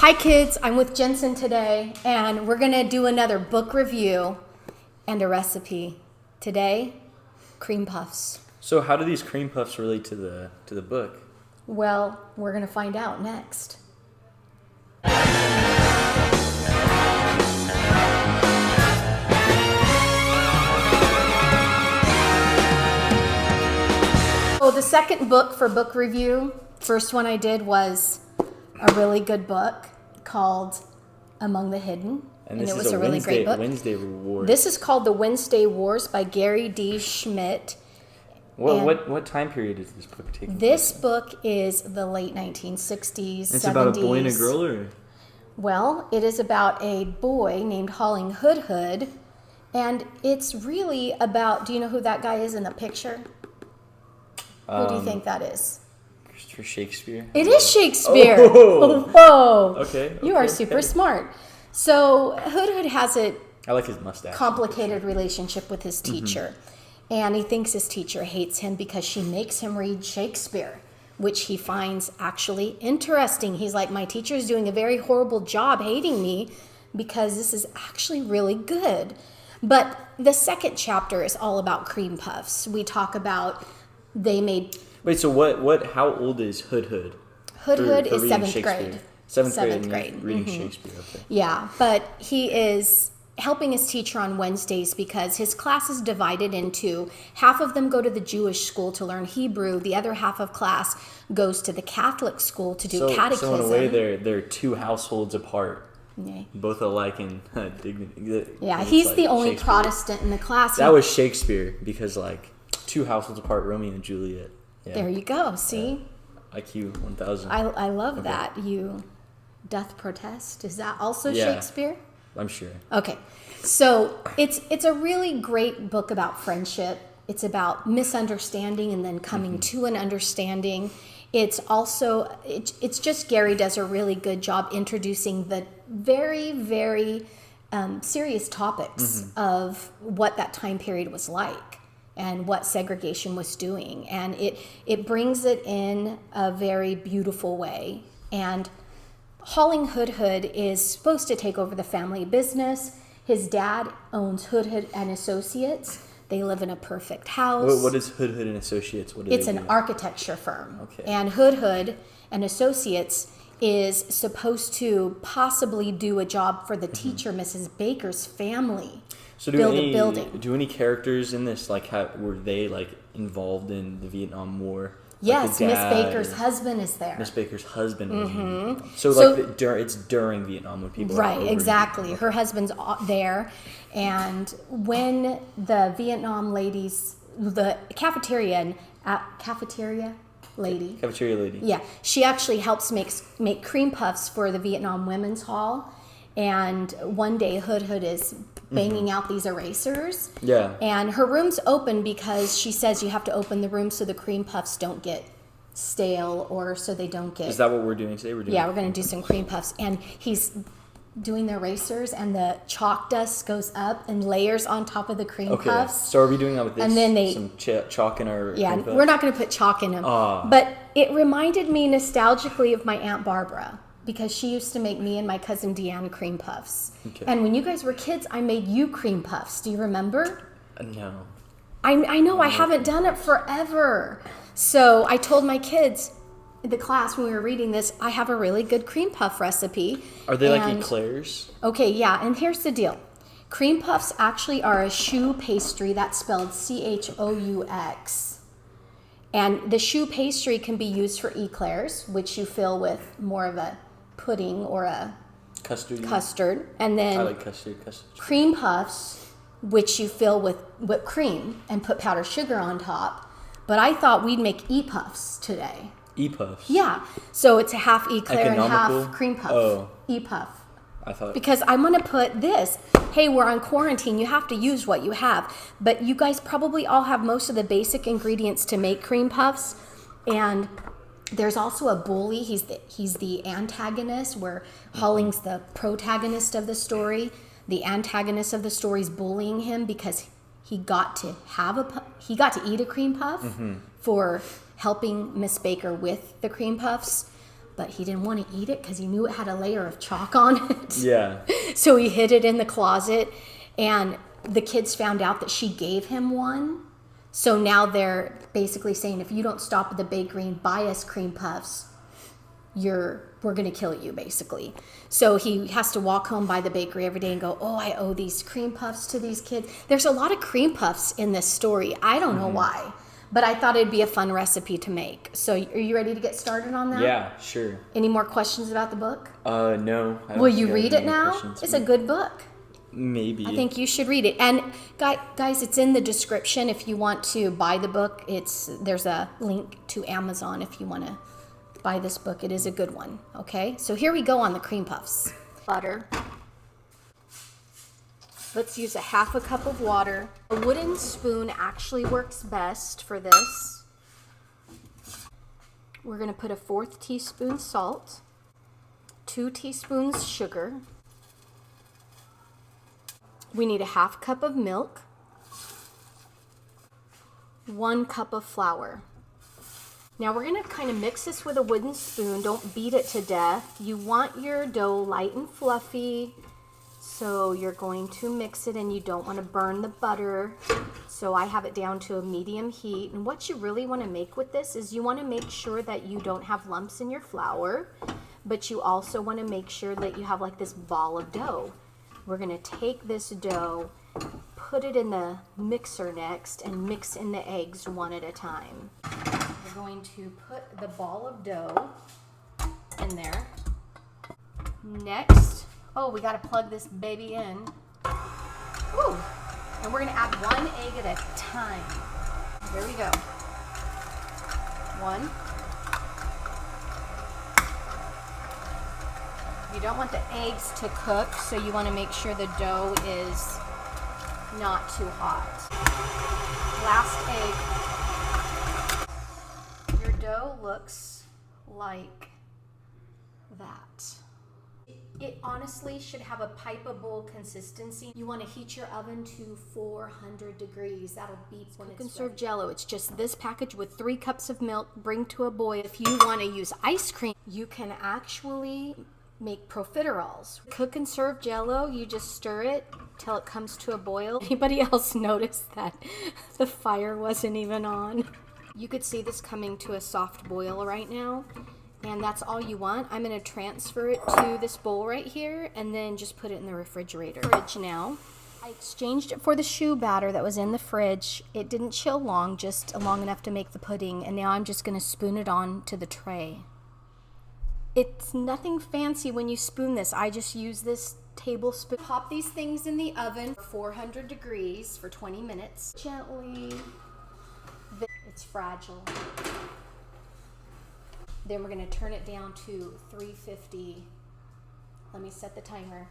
Hi kids, I'm with Jensen today, and we're going to do another book review and a recipe. Today, cream puffs. So how do these cream puffs relate to the book? Well, we're going to find out next. So the second book for book review, first one I did was a really good book called Among the Hidden. And this it is was a really great book. Wednesday Reward. This is called The Wednesday Wars by Gary Schmidt. What time period is this book taking? This book is the late 1960s, 70s. It's about a boy and a girl, or? Well, it is about a boy named Holling Hood, and it's really about, do you know who that guy is in the picture? Who do you think that is? For Shakespeare? It is Shakespeare. Oh. Whoa. Okay. You are super smart. So Hood has a I like his mustache. complicated relationship with his teacher. And he thinks his teacher hates him because she makes him read Shakespeare, which he finds actually interesting. He's like, my teacher's doing a very horrible job hating me because this is actually really good. But the second chapter is all about cream puffs. We talk about they made... Wait, so how old is Hood? Hood is seventh grade. Seventh grade. Reading Shakespeare, okay. Yeah, but he is helping his teacher on Wednesdays because his class is divided into half of them go to the Jewish school to learn Hebrew, the other half of class goes to the Catholic school to do catechism. So in a way, they're two households apart. Yeah. Both alike in dignity. Yeah, he's the only Protestant in the class. That was Shakespeare because two households apart, Romeo and Juliet. Yeah. There you go. See, IQ 1000. I love that. You doth protest. Is that also Shakespeare? I'm sure. Okay, so it's a really great book about friendship. It's about misunderstanding and then coming to an understanding. It's also it's just Gary does a really good job introducing the very, very serious topics of what that time period was like and what segregation was doing, and it brings it in a very beautiful way. And Holling Hood is supposed to take over the family business. His dad owns Hood and Associates. They live in a perfect house. What is Hood and Associates? It's an architecture firm. Okay. And Hood and Associates is supposed to possibly do a job for the teacher, Mrs. Baker's family. So build a building. Do any characters in this were they involved in the Vietnam War? Yes, Miss Baker's husband is there. Miss Baker's husband was in Vietnam. So it's during Vietnam when people right, are over exactly. Her husband's there, and when the Vietnam ladies, the cafeteria lady, yeah, she actually helps make cream puffs for the Vietnam Women's Hall. And one day Hood is banging out these erasers. Yeah. And her room's open because she says you have to open the room so the cream puffs don't get stale or so they don't get... Is that what we're doing today? We're going to do some cream puffs. And he's doing the erasers and the chalk dust goes up and layers on top of the cream puffs. So are we doing that with this? And then some chalk in our yeah, cream puffs? We're not going to put chalk in them. But it reminded me nostalgically of my Aunt Barbara, because she used to make me and my cousin Deanne cream puffs. Okay. And when you guys were kids, I made you cream puffs. Do you remember? No. I know, I haven't done it forever. So I told my kids in the class when we were reading this, I have a really good cream puff recipe. Are they like eclairs? Okay, yeah, and here's the deal. Cream puffs actually are a choux pastry that's spelled Choux. And the choux pastry can be used for eclairs, which you fill with more of a pudding or a custard. And then I like custard. Cream puffs, which you fill with whipped cream and put powdered sugar on top. But I thought we'd make e-puffs today. E-puffs? Yeah. So it's a half eclair and half cream puff. Oh. E-puff. I thought... Because I'm going to put this. Hey, we're on quarantine. You have to use what you have. But you guys probably all have most of the basic ingredients to make cream puffs. And there's also a bully. He's the antagonist, where Holling's the protagonist of the story. The antagonist of the story is bullying him because he got to eat a cream puff for helping Miss Baker with the cream puffs. but he didn't want to eat it because he knew it had a layer of chalk on it. Yeah. So he hid it in the closet, and the kids found out that she gave him one. So now they're basically saying, if you don't stop at the bakery and buy us cream puffs, we're going to kill you, basically. So he has to walk home by the bakery every day and go, oh, I owe these cream puffs to these kids. There's a lot of cream puffs in this story. I don't know why, but I thought it'd be a fun recipe to make. So are you ready to get started on that? Yeah, sure. Any more questions about the book? No. Will you read it now? It's a good book. Maybe. I think you should read it. And guys, it's in the description if you want to buy the book. There's a link to Amazon if you want to buy this book. It is a good one. Okay, so here we go on the cream puffs. Butter. Let's use a half a cup of water. A wooden spoon actually works best for this. We're going to put a 1/4 teaspoon salt, 2 teaspoons sugar. We need a half cup of milk, 1 cup of flour. Now we're going to kind of mix this with a wooden spoon. Don't beat it to death. You want your dough light and fluffy, so you're going to mix it, and you don't want to burn the butter. So I have it down to a medium heat. And what you really want to make with this is you want to make sure that you don't have lumps in your flour, but you also want to make sure that you have like this ball of dough. We're going to take this dough, put it in the mixer next, and mix in the eggs one at a time. We're going to put the ball of dough in there. Next, we got to plug this baby in. Ooh. And we're going to add 1 egg at a time. There we go. 1. You don't want the eggs to cook, so you want to make sure the dough is not too hot. Last egg. Your dough looks like that. It honestly should have a pipeable consistency. You want to heat your oven to 400 degrees. That'll beat when it's serve Jell-O. It's just this package with 3 cups of milk. Bring to a boil. If you want to use ice cream, you can actually make profiteroles. Cook and serve Jell-O. You just stir it till it comes to a boil. Anybody else notice that the fire wasn't even on? You could see this coming to a soft boil right now. And that's all you want. I'm going to transfer it to this bowl right here and then just put it in the refrigerator. Now, I exchanged it for the choux batter that was in the fridge. It didn't chill long, just long enough to make the pudding. And now I'm just going to spoon it on to the tray. It's nothing fancy when you spoon this. I just use this tablespoon. Pop these things in the oven for 400 degrees for 20 minutes. Gently. It's fragile. Then we're going to turn it down to 350. Let me set the timer.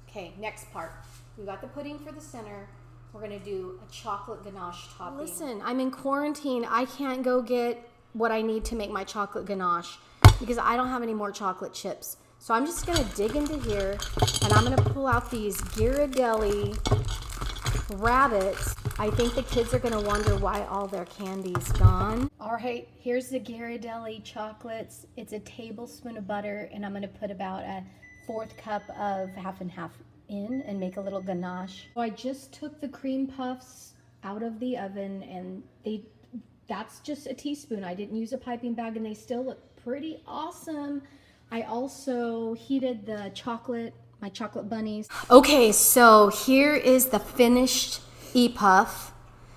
Okay, next part. We got the pudding for the center. We're going to do a chocolate ganache topping. Listen, I'm in quarantine. I can't go get what I need to make my chocolate ganache because I don't have any more chocolate chips. So I'm just going to dig into here, and I'm going to pull out these Ghirardelli rabbits. I think the kids are going to wonder why all their candy's gone. All right, here's the Ghirardelli chocolates. It's a tablespoon of butter, and I'm going to put about a 1/4 cup of half and half in and make a little ganache. So I just took the cream puffs out of the oven, and that's just a teaspoon. I didn't use a piping bag, and they still look pretty awesome. I also heated the chocolate, my chocolate bunnies. Okay, so here is the finished e-puff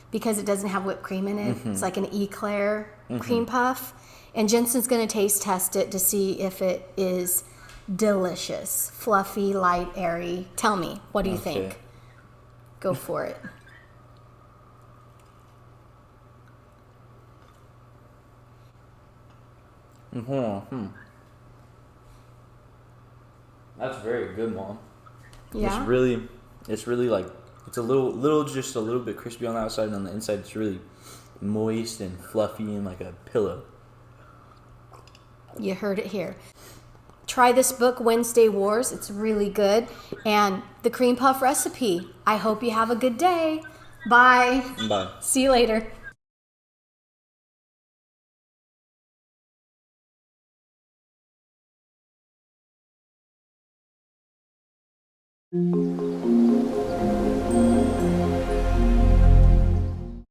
because it doesn't have whipped cream in it. It's like an eclair cream puff. And Jensen's going to taste test it to see if it is delicious. Fluffy, light, airy. Tell me, what do you think? Go for it. That's very good, Mom. Yeah. It's really like, it's just a little bit crispy on the outside, and on the inside it's really moist and fluffy and like a pillow. You heard it here. Try this book, Wednesday Wars. It's really good. And the cream puff recipe. I hope you have a good day. Bye. Bye. See you later.